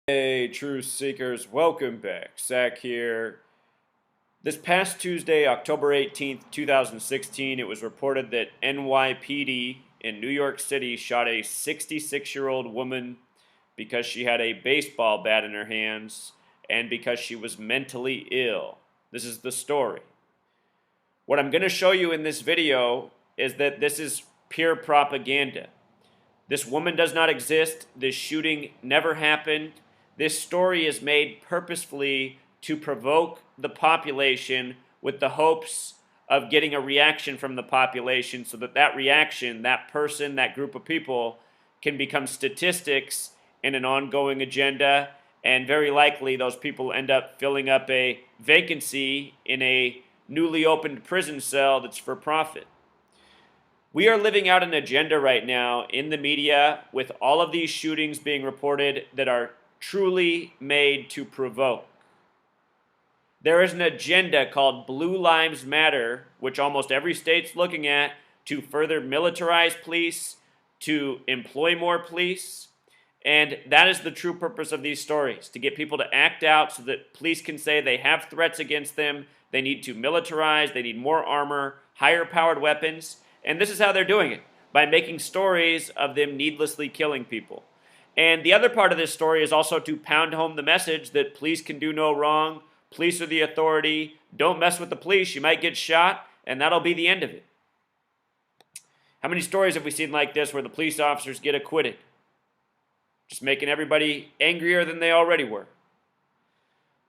Hey, truth seekers, welcome back. Zach here. This past Tuesday, October 18th, 2016, it was reported that NYPD in New York City shot a 66-year-old woman because she had a baseball bat in her hands and because she was mentally ill. This is the story. What I'm going to show you in this video is that this is pure propaganda. This woman does not exist. This shooting never happened. This story is made purposefully to provoke the population with the hopes of getting a reaction from the population so that that reaction, that person, that group of people can become statistics in an ongoing agenda, and very likely those people end up filling up a vacancy in a newly opened prison cell that's for profit. We are living out an agenda right now in the media with all of these shootings being reported that are truly made to provoke. There is an agenda called Blue Lives Matter, which almost every state's looking at, to further militarize police, to employ more police, and that is the true purpose of these stories, to get people to act out so that police can say they have threats against them, they need to militarize, they need more armor, higher powered weapons, and this is how they're doing it, by making stories of them needlessly killing people. And the other part of this story is also to pound home the message that police can do no wrong, police are the authority, don't mess with the police, you might get shot, and that'll be the end of it. How many stories have we seen like this where the police officers get acquitted? Just making everybody angrier than they already were.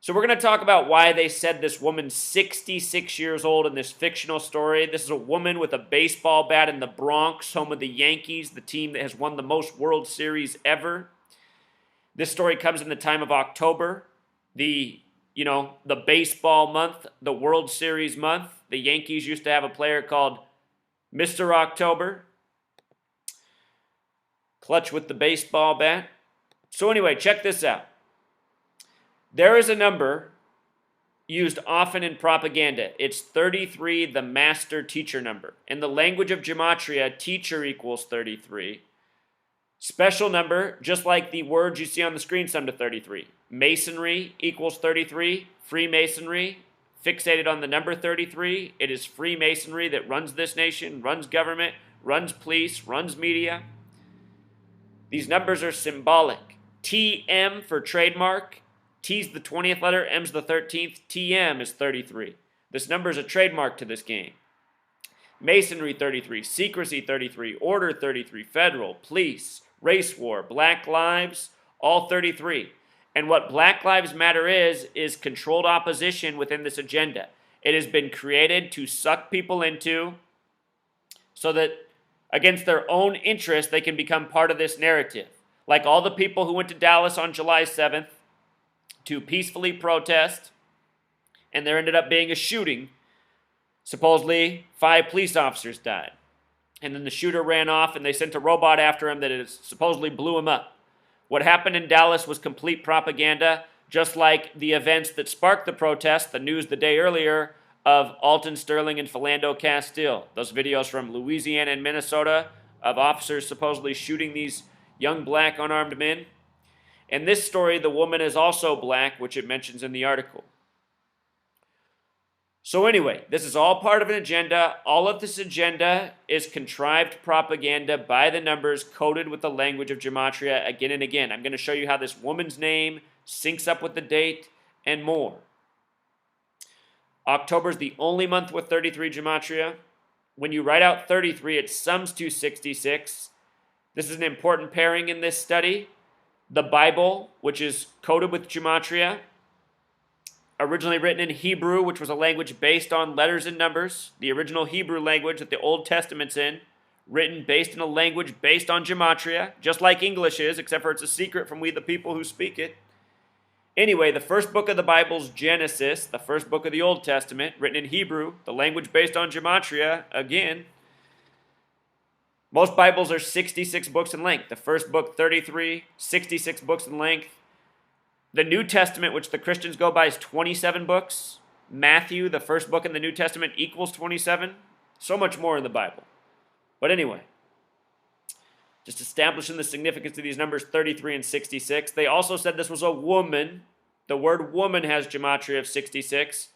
So we're going to talk about why they said this woman's 66 years old in this fictional story. This is a woman with a baseball bat in the Bronx, home of the Yankees, the team that has won the most World Series ever. This story comes in the time of October, the baseball month, the World Series month. The Yankees used to have a player called Mr. October. Clutch with the baseball bat. So anyway, check this out. There is a number used often in propaganda. It's 33, the master teacher number. In the language of gematria, teacher equals 33. Special number, just like the words you see on the screen, sum to 33. Masonry equals 33. Freemasonry, fixated on the number 33. It is Freemasonry that runs this nation, runs government, runs police, runs media. These numbers are symbolic. TM for trademark. T's the 20th letter, M's the 13th, TM is 33. This number is a trademark to this game. Masonry 33, secrecy 33, order 33, federal, police, race war, black lives, all 33. And what Black Lives Matter is controlled opposition within this agenda. It has been created to suck people into so that against their own interest they can become part of this narrative. Like all the people who went to Dallas on July 7th, to peacefully protest, and there ended up being a shooting. Supposedly, 5 police officers died. And then the shooter ran off, and they sent a robot after him that supposedly blew him up. What happened in Dallas was complete propaganda, just like the events that sparked the protest, the news the day earlier of Alton Sterling and Philando Castile. Those videos from Louisiana and Minnesota of officers supposedly shooting these young black unarmed men. In this story, the woman is also black, which it mentions in the article. So anyway, this is all part of an agenda. All of this agenda is contrived propaganda by the numbers coded with the language of gematria again and again. I'm going to show you how this woman's name syncs up with the date and more. October is the only month with 33 gematria. When you write out 33, it sums to 66. This is an important pairing in this study. The Bible, which is coded with gematria, originally written in Hebrew, which was a language based on letters and numbers, the original Hebrew language that the Old Testament's in, written based in a language based on gematria, just like English is, except for it's a secret from we the people who speak it. Anyway, the first book of the Bible's Genesis, the first book of the Old Testament, written in Hebrew, the language based on gematria, again. Most Bibles are 66 books in length. The first book, 33, 66 books in length. The New Testament, which the Christians go by, is 27 books. Matthew, the first book in the New Testament, equals 27. So much more in the Bible. But anyway, Just establishing the significance of these numbers 33 and 66. They also said this was a woman. The word woman has gematria of 66.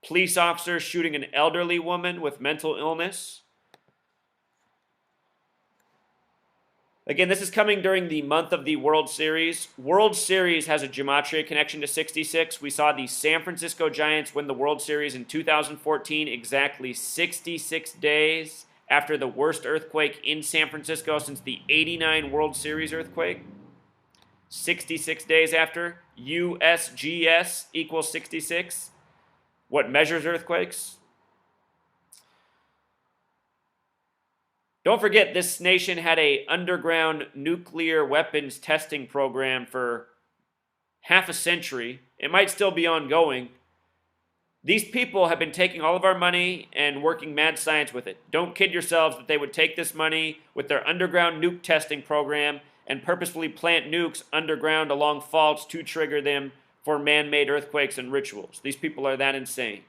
Police officers shooting an elderly woman with mental illness. Again, this is coming during the month of the World Series. World Series has a gematria connection to 66. We saw the San Francisco Giants win the World Series in 2014, exactly 66 days after the worst earthquake in San Francisco since the '89 World Series earthquake. 66 days after. USGS equals 66. What measures earthquakes? Don't forget, this nation had an underground nuclear weapons testing program for half a century. It might still be ongoing. These people have been taking all of our money and working mad science with it. Don't kid yourselves that they would take this money with their underground nuke testing program and purposefully plant nukes underground along faults to trigger them for man-made earthquakes and rituals. These people are that insane.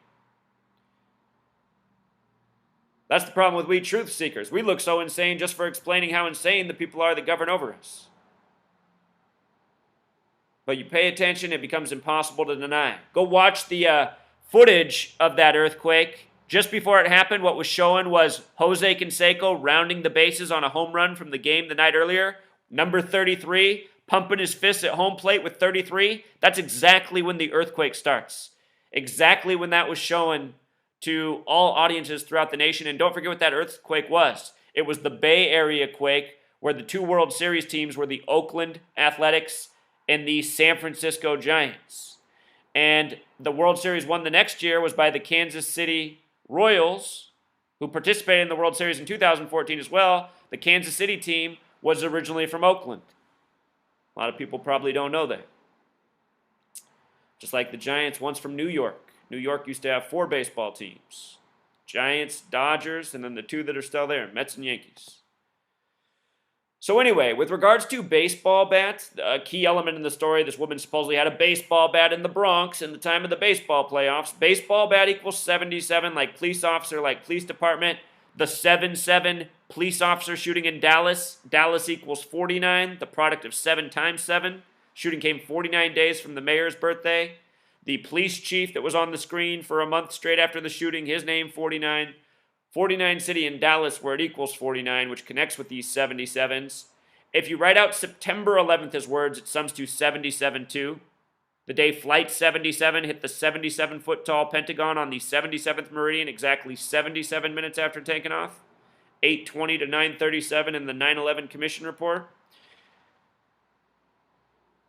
That's the problem with we truth seekers. We look so insane just for explaining how insane the people are that govern over us. But you pay attention, it becomes impossible to deny. Go watch the footage of that earthquake. Just before it happened, what was shown was Jose Canseco rounding the bases on a home run from the game the night earlier. Number 33, pumping his fists at home plate with 33. That's exactly when the earthquake starts. Exactly when that was shown to all audiences throughout the nation. And don't forget what that earthquake was. It was the Bay Area quake, where the two World Series teams were the Oakland Athletics and the San Francisco Giants. And the World Series won the next year was by the Kansas City Royals, who participated in the World Series in 2014 as well. The Kansas City team was originally from Oakland. A lot of people probably don't know that. Just like the Giants, once from New York. New York used to have 4 baseball teams. Giants, Dodgers, and then the 2 that are still there, Mets and Yankees. So anyway, with regards to baseball bats, a key element in the story, this woman supposedly had a baseball bat in the Bronx in the time of the baseball playoffs. Baseball bat equals 77, like police officer, like police department. The 7-7 police officer shooting in Dallas. Dallas equals 49, the product of 7 times 7. Shooting came 49 days from the mayor's birthday. The police chief that was on the screen for a month straight after the shooting, his name 49. 49 city in Dallas where it equals 49, which connects with these 77s. If you write out September 11th as words, it sums to 77 too. The day Flight 77 hit the 77-foot tall Pentagon on the 77th meridian exactly 77 minutes after taking off. 8:20 to 9:37 in the 9/11 Commission report.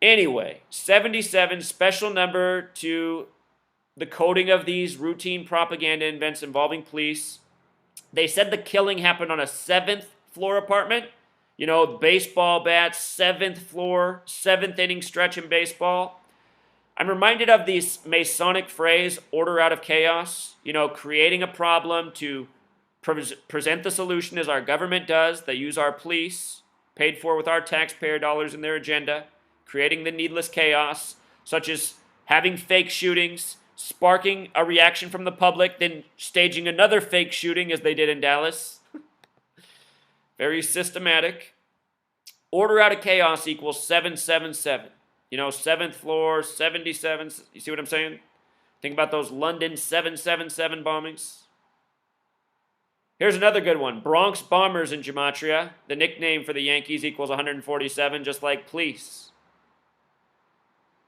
Anyway, 77, special number to the coding of these routine propaganda events involving police. They said the killing happened on a 7th floor apartment. You know, baseball bats, 7th floor, 7th inning stretch in baseball. I'm reminded of this Masonic phrase, order out of chaos. You know, creating a problem to present the solution as our government does. They use our police, paid for with our taxpayer dollars in their agenda. Creating the needless chaos, such as having fake shootings, sparking a reaction from the public, then staging another fake shooting as they did in Dallas. Very systematic. Order out of chaos equals 777. You know, 7th floor, 77. You see what I'm saying? Think about those London 777 bombings. Here's another good one. Bronx Bombers in gematria. The nickname for the Yankees equals 147, just like police.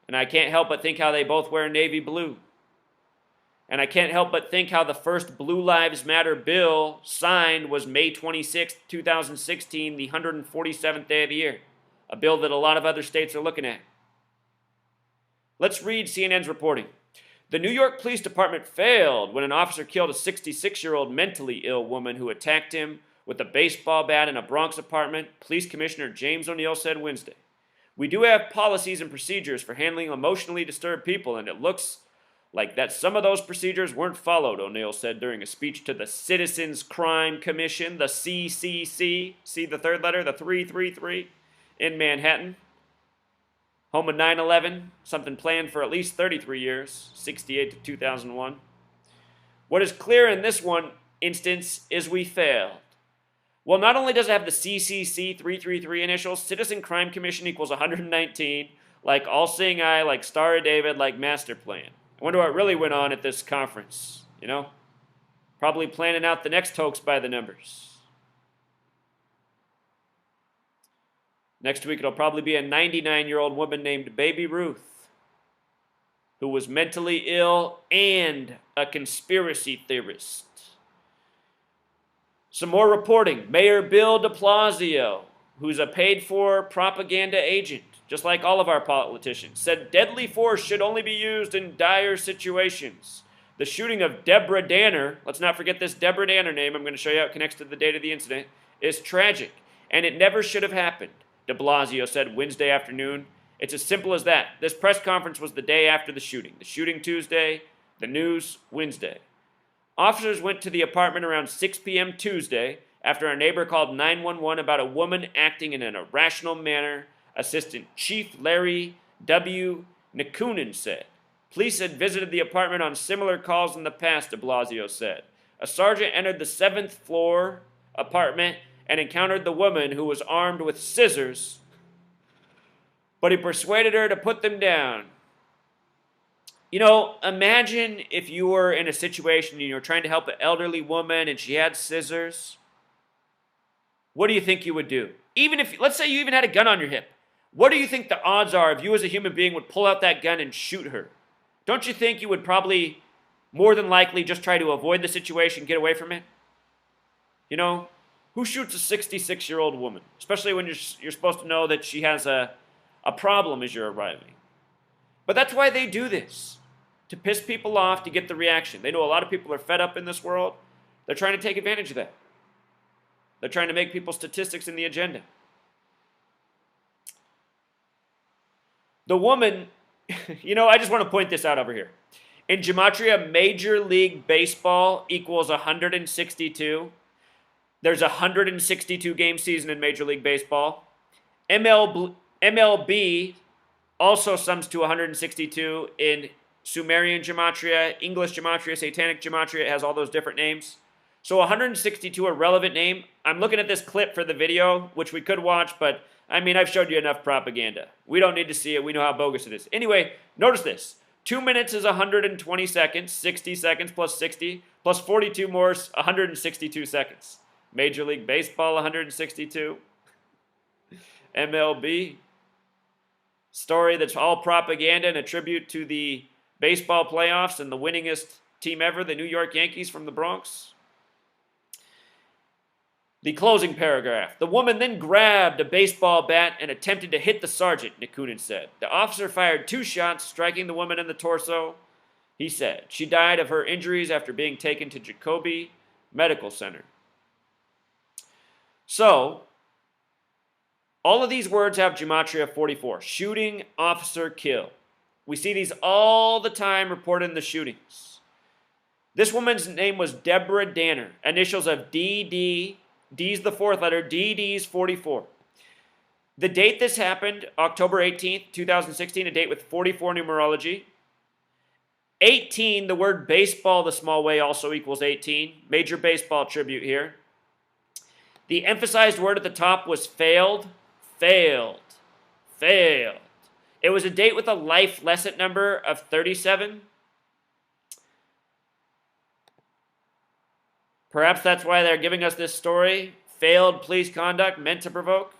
And I can't help but think how they both wear navy blue. And I can't help but think how the first Blue Lives Matter bill signed was May 26, 2016, the 147th day of the year. A bill that a lot of other states are looking at. Let's read CNN's reporting. The New York Police Department failed when an officer killed a 66-year-old mentally ill woman who attacked him with a baseball bat in a Bronx apartment, Police Commissioner James O'Neill said Wednesday. We do have policies and procedures for handling emotionally disturbed people, and it looks like that some of those procedures weren't followed, O'Neill said during a speech to the Citizens Crime Commission, the CCC, see the third letter, the 333, in Manhattan. Home of 9/11, something planned for at least 33 years, 68 to 2001. What is clear in this one instance is we failed. Well, not only does it have the CCC 333 initials, Citizen Crime Commission equals 119, like All Seeing Eye, like Star of David, like Master Plan. I wonder what really went on at this conference, you know? Probably planning out the next hoax by the numbers. Next week, it'll probably be a 99-year-old woman named Baby Ruth, who was mentally ill and a conspiracy theorist. Some more reporting. Mayor Bill de Blasio, who's a paid-for propaganda agent, just like all of our politicians, said deadly force should only be used in dire situations. The shooting of Deborah Danner, let's not forget this Deborah Danner name, I'm going to show you how it connects to the date of the incident, is tragic, and it never should have happened, de Blasio said Wednesday afternoon. It's as simple as that. This press conference was the day after the shooting. The shooting Tuesday, the news Wednesday. Officers went to the apartment around 6 p.m. Tuesday after a neighbor called 911 about a woman acting in an irrational manner, Assistant Chief Larry W. Nakunin said. Police had visited the apartment on similar calls in the past, de Blasio said. A sergeant entered the 7th floor apartment and encountered the woman who was armed with scissors, but he persuaded her to put them down. You know, imagine if you were in a situation and you were trying to help an elderly woman and she had scissors. What do you think you would do? Even if, let's say you even had a gun on your hip. What do you think the odds are if you as a human being would pull out that gun and shoot her? Don't you think you would probably, more than likely, just try to avoid the situation, get away from it? You know, who shoots a 66-year-old woman? Especially when you're supposed to know that she has a problem as you're arriving. But that's why they do this. To piss people off, to get the reaction. They know a lot of people are fed up in this world. They're trying to take advantage of that. They're trying to make people statistics in the agenda. The woman, you know, I just want to point this out over here. In Gematria, Major League Baseball equals 162. There's a 162 game season in Major League Baseball. MLB also sums to 162 in Sumerian Gematria, English Gematria, Satanic Gematria. It has all those different names. So 162, a relevant name. I'm looking at this clip for the video, which we could watch, but I mean, I've showed you enough propaganda. We don't need to see it. We know how bogus it is. Anyway, notice this. 2 minutes is 120 seconds, 60 seconds plus 60, plus 42 more is 162 seconds. Major League Baseball, 162. MLB. Story that's all propaganda and a tribute to the baseball playoffs and the winningest team ever, the New York Yankees from the Bronx. The closing paragraph. The woman then grabbed a baseball bat and attempted to hit the sergeant, Nakunin said. The officer fired 2 shots, striking the woman in the torso. He said she died of her injuries after being taken to Jacobi Medical Center. So, all of these words have Gematria 44. Shooting, officer, kill. We see these all the time reported in the shootings. This woman's name was Deborah Danner. Initials of DD. D's the 4th letter. DD's 44. The date this happened, October 18th, 2016, a date with 44 numerology. 18, the word baseball the small way also equals 18. Major baseball tribute here. The emphasized word at the top was failed. Failed. Failed. It was a date with a life lesson number of 37. Perhaps that's why they're giving us this story. Failed police conduct meant to provoke.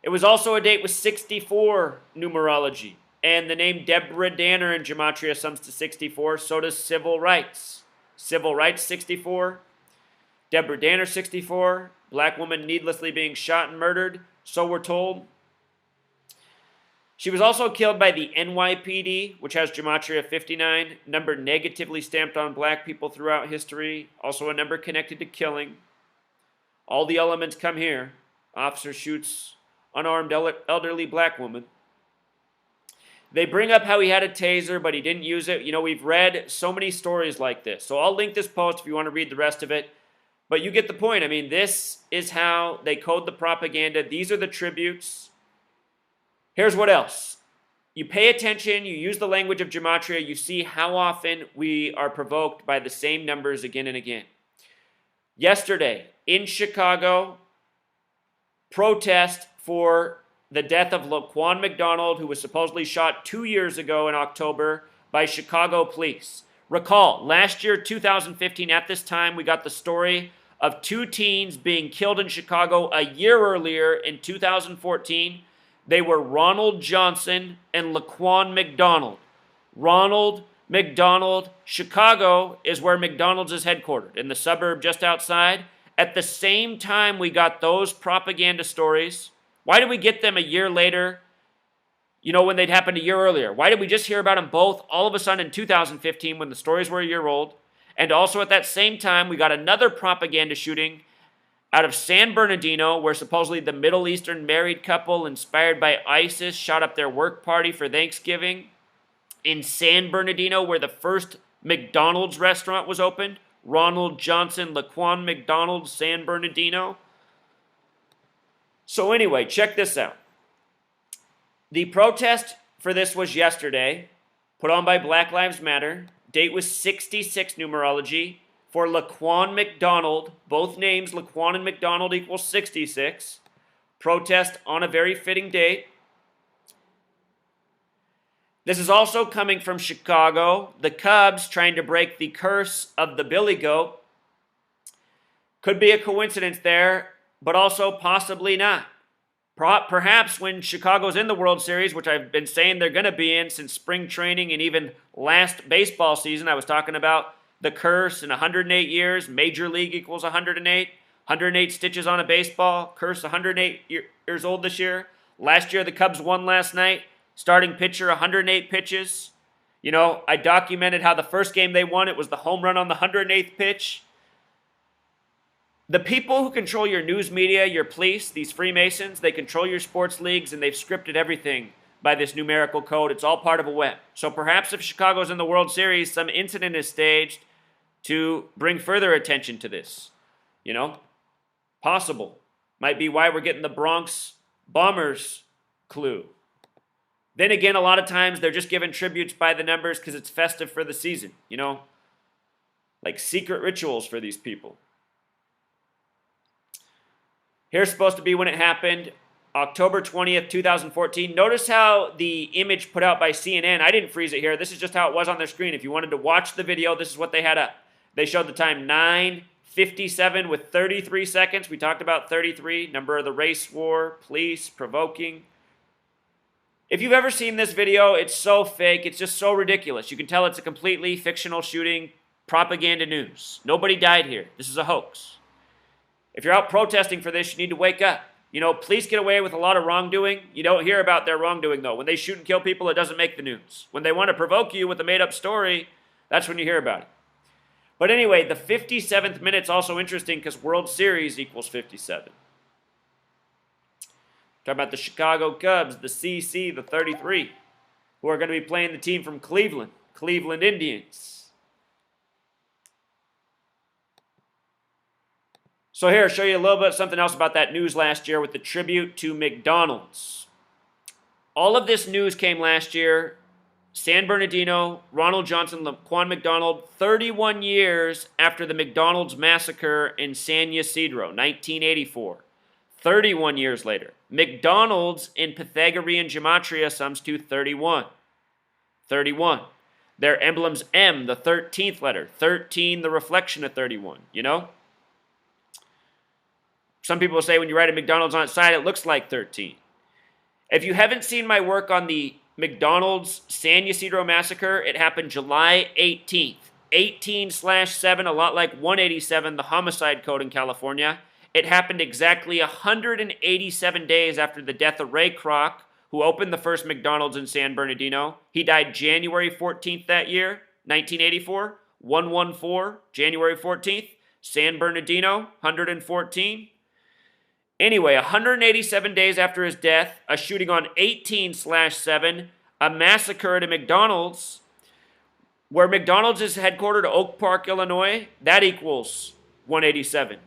It was also a date with 64 numerology. And the name Deborah Danner in Gematria sums to 64. So does civil rights. Civil rights 64. Deborah Danner 64. Black woman needlessly being shot and murdered. So we're told. She was also killed by the NYPD, which has Gematria 59, number negatively stamped on black people throughout history, also a number connected to killing. All the elements come here. Officer shoots unarmed elderly black woman. They bring up how he had a taser, but he didn't use it. You know, we've read so many stories like this. So I'll link this post if you want to read the rest of it. But you get the point. I mean, this is how they code the propaganda. These are the tributes. Here's what else. You pay attention, you use the language of Gematria, you see how often we are provoked by the same numbers again and again. Yesterday, in Chicago, protest for the death of Laquan McDonald, who was supposedly shot 2 years ago in October by Chicago police. Recall, last year, 2015, at this time, we got the story of 2 teens being killed in Chicago a year earlier in 2014. They were Ronald Johnson and Laquan McDonald. Ronald McDonald, Chicago is where McDonald's is headquartered, in the suburb just outside. At the same time we got those propaganda stories, why did we get them a year later, when they'd happened a year earlier? Why did we just hear about them both all of a sudden in 2015 when the stories were a year old? And also at that same time, we got another propaganda shooting out of San Bernardino, where supposedly the Middle Eastern married couple inspired by ISIS shot up their work party for Thanksgiving. In San Bernardino, where the first McDonald's restaurant was opened, Ronald Johnson, Laquan McDonald, San Bernardino. So anyway, check this out. The protest for this was yesterday, put on by Black Lives Matter. Date was 66 numerology for Laquan McDonald. Both names, Laquan and McDonald, equals 66. Protest on a very fitting date. This is also coming from Chicago. The Cubs trying to break the curse of the Billy Goat. Could be a coincidence there, but also possibly not. Perhaps when Chicago's in the World Series, which I've been saying they're going to be in since spring training and even last baseball season, I was talking about the curse in 108 years. Major League equals 108. 108 stitches on a baseball. Curse 108 years old this year. Last year, the Cubs won last night. Starting pitcher, 108 pitches. I documented how the first game they won, it was the home run on the 108th pitch. The people who control your news media, your police, these Freemasons, they control your sports leagues, and they've scripted everything by this numerical code. It's all part of a web. So perhaps if Chicago's in the World Series, some incident is staged to bring further attention to this. Possible. Might be why we're getting the Bronx Bombers clue. Then again, a lot of times they're just giving tributes by the numbers because it's festive for the season, like secret rituals for these people. Here's supposed to be when it happened, October 20th, 2014. Notice how the image put out by CNN, I didn't freeze it here. This is just how it was on their screen. If you wanted to watch the video, this is what they had up. They showed the time 9:57 with 33 seconds. We talked about 33, number of the race war, police, provoking. If you've ever seen this video, it's so fake. It's just so ridiculous. You can tell it's a completely fictional shooting, propaganda news. Nobody died here. This is a hoax. If you're out protesting for this, you need to wake up. Police get away with a lot of wrongdoing. You don't hear about their wrongdoing, though. When they shoot and kill people, it doesn't make the news. When they want to provoke you with a made-up story, that's when you hear about it. But anyway, the 57th minute's also interesting because World Series equals 57. Talking about the Chicago Cubs, the CC, the 33, who are going to be playing the team from Cleveland, Cleveland Indians. So here, I'll show you a little bit something else about that news last year with the tribute to McDonald's. All of this news came last year. San Bernardino, Ronald Johnson, Laquan McDonald, 31 years after the McDonald's massacre in San Ysidro, 1984. 31 years later. McDonald's in Pythagorean gematria sums to 31. 31. Their emblem's M, the 13th letter. 13, the reflection of 31, Some people say when you write a McDonald's on its side, it looks like 13. If you haven't seen my work on the McDonald's San Ysidro massacre, it happened July 18th. 18/7, a lot like 187, the homicide code in California. It happened exactly 187 days after the death of Ray Kroc, who opened the first McDonald's in San Bernardino. He died January 14th that year, 1984. 114, January 14th. San Bernardino, 114. Anyway, 187 days after his death, a shooting on 18/7, a massacre at a McDonald's, where McDonald's is headquartered, Oak Park, Illinois, that equals 187.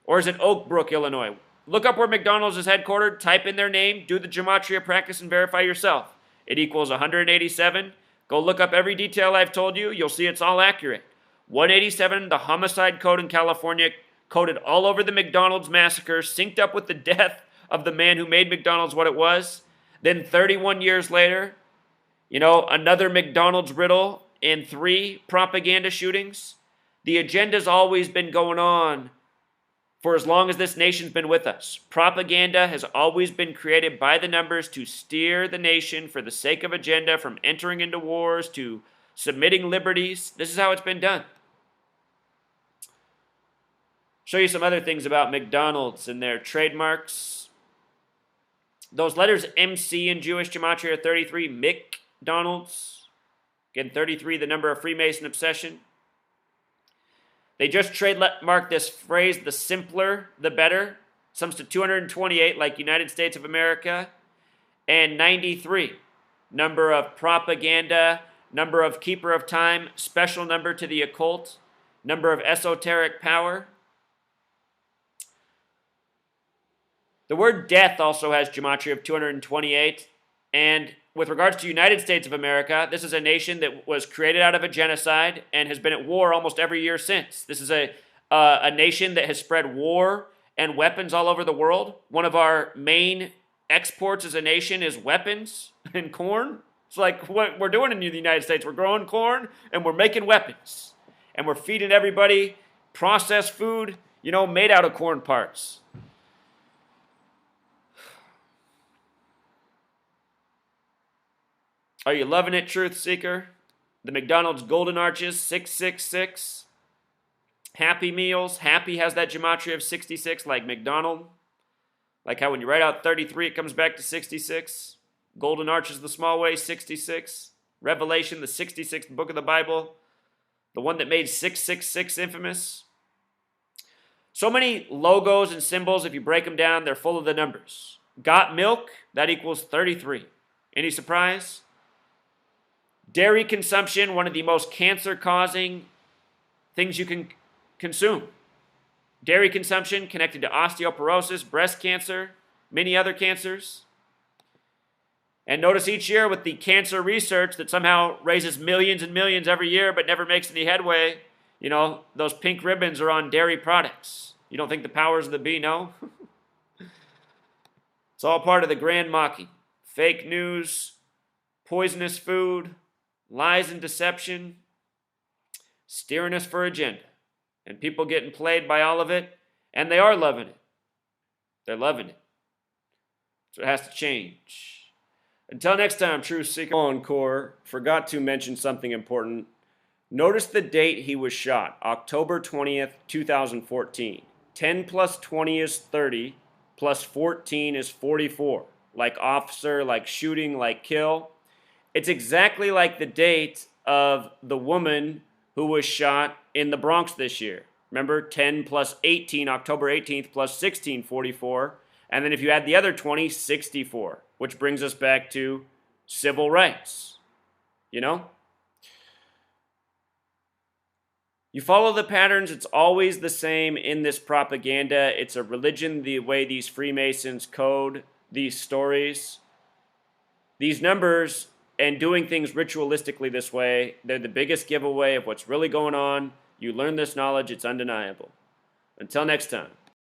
Or is it Oak Brook, Illinois? Look up where McDonald's is headquartered, type in their name, do the gematria practice, and verify yourself. It equals 187. Go look up every detail I've told you. You'll see it's all accurate. 187, the homicide code in California coated all over the McDonald's massacre, synced up with the death of the man who made McDonald's what it was. Then 31 years later, another McDonald's riddle and 3 propaganda shootings. The agenda's always been going on for as long as this nation's been with us. Propaganda has always been created by the numbers to steer the nation for the sake of agenda, from entering into wars to submitting liberties. This is how it's been done. Show you some other things about McDonald's and their trademarks. Those letters MC in Jewish gematria are 33. McDonald's. Again, 33, the number of Freemason obsession. They just trademarked this phrase, the simpler, the better. Sums to 228, like United States of America. And 93, number of propaganda, number of keeper of time, special number to the occult, number of esoteric power. The word death also has gematria of 228. And with regards to United States of America, this is a nation that was created out of a genocide and has been at war almost every year since. This is a nation that has spread war and weapons all over the world. One of our main exports as a nation is weapons and corn. It's like what we're doing in the United States. We're growing corn and we're making weapons. And we're feeding everybody processed food, made out of corn parts. Are you loving it, Truth Seeker? The McDonald's Golden Arches, 666. Happy Meals. Happy has that gematria of 66, like McDonald. Like how when you write out 33, it comes back to 66. Golden Arches, the small way, 66. Revelation, the 66th book of the Bible. The one that made 666 infamous. So many logos and symbols, if you break them down, they're full of the numbers. Got milk, that equals 33. Any surprise? Dairy consumption, one of the most cancer-causing things you can consume. Dairy consumption connected to osteoporosis, breast cancer, many other cancers. And notice each year with the cancer research that somehow raises millions and millions every year but never makes any headway, those pink ribbons are on dairy products. You don't think the powers of the bee know? It's all part of the grand mocking. Fake news, poisonous food, lies and deception, steering us for agenda. And people getting played by all of it, and they are loving it. They're loving it. So it has to change. Until next time, Truth Seeker. Encore forgot to mention something important. Notice the date he was shot, October 20th, 2014. 10 plus 20 is 30, plus 14 is 44. Like officer, like shooting, like kill. It's exactly like the date of the woman who was shot in the Bronx this year. Remember, 10 plus 18, October 18th, plus 16, 44. And then if you add the other 20, 64. Which brings us back to civil rights. You follow the patterns, it's always the same in this propaganda. It's a religion, the way these Freemasons code these stories. These numbers and doing things ritualistically this way, they're the biggest giveaway of what's really going on. You learn this knowledge, it's undeniable. Until next time.